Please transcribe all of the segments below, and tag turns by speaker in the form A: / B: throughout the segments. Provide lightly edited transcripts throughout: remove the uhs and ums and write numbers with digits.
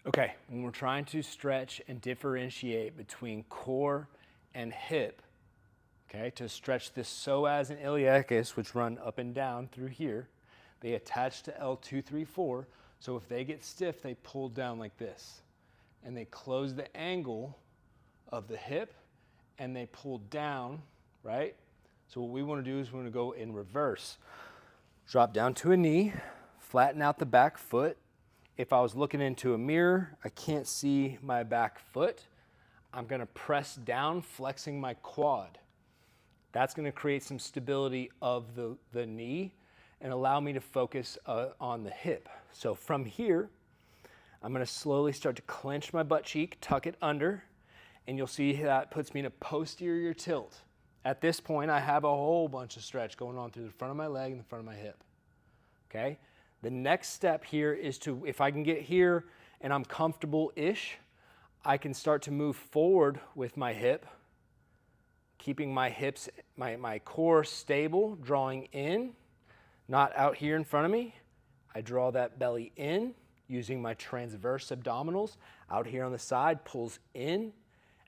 A: Okay, when we're trying to stretch and differentiate between core and hip, okay, to stretch the psoas and iliacus, which run up and down through here, they attach to L234, so if they get stiff, they pull down like this. And they close the angle of the hip, and they pull down, right? So what we want to do is we want to go in reverse. Drop down to a knee, flatten out the back foot. If I was looking into a mirror, I can't see my back foot. I'm going to press down, flexing my quad. That's going to create some stability of the knee and allow me to focus on the hip. So from here, I'm going to slowly start to clench my butt cheek, tuck it under, and you'll see that puts me in a posterior tilt. At this point, I have a whole bunch of stretch going on through the front of my leg and the front of my hip. Okay? The next step here is to, if I can get here and I'm comfortable-ish, I can start to move forward with my hip, keeping my hips, my core stable, drawing in, not out here in front of me. I draw that belly in using my transverse abdominals. Out here on the side, pulls in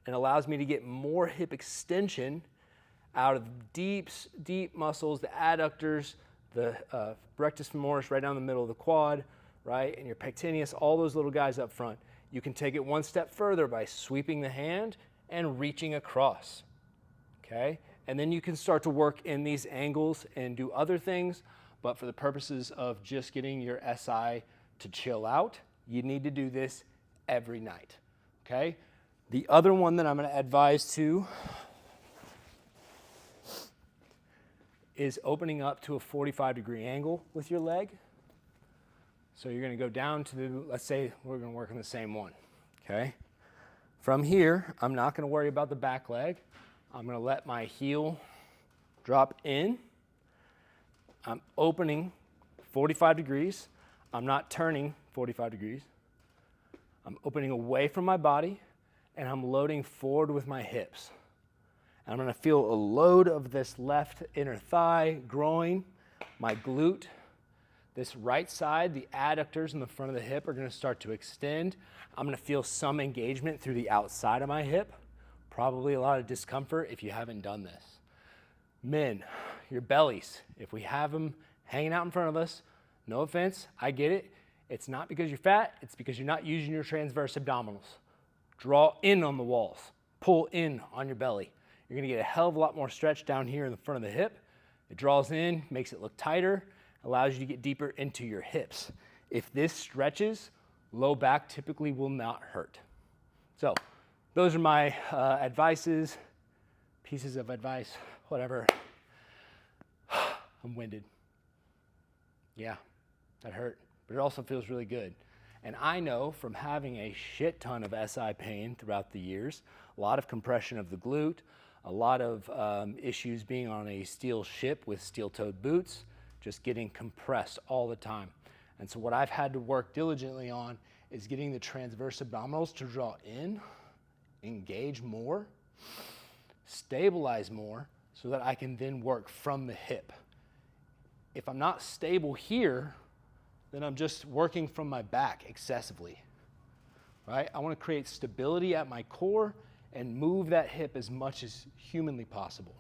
A: and allows me to get more hip extension out of deep muscles, the adductors, the rectus femoris right down the middle of the quad, right, and your pectineus, all those little guys up front. You can take it one step further by sweeping the hand and reaching across, okay? And then you can start to work in these angles and do other things, but for the purposes of just getting your SI to chill out, you need to do this every night, okay? The other one that I'm going to advise to is opening up to a 45-degree angle with your leg. So you're going to go down to the, let's say we're going to work on the same one, okay? From here, I'm not going to worry about the back leg. I'm going to let my heel drop in. I'm opening 45 degrees. I'm not turning 45 degrees. I'm opening away from my body, and I'm loading forward with my hips. And I'm going to feel a load of this left inner thigh, groin, my glute. This right side, the adductors in the front of the hip are going to start to extend. I'm going to feel some engagement through the outside of my hip. Probably a lot of discomfort if you haven't done this. Men, your bellies, if we have them hanging out in front of us, no offense, I get it. It's not because you're fat, it's because you're not using your transverse abdominals. Draw in on the walls, pull in on your belly. You're gonna get a hell of a lot more stretch down here in the front of the hip. It draws in, makes it look tighter, allows you to get deeper into your hips. If this stretches, low back typically will not hurt. So those are my pieces of advice, whatever. I'm winded. Yeah, that hurt, but it also feels really good. And I know from having a shit ton of SI pain throughout the years, a lot of compression of the glute, a lot of issues being on a steel ship with steel-toed boots, just getting compressed all the time. And so what I've had to work diligently on is getting the transverse abdominals to draw in, engage more, stabilize more, so that I can then work from the hip. If I'm not stable here, then I'm just working from my back excessively, right? I want to create stability at my core and move that hip as much as humanly possible.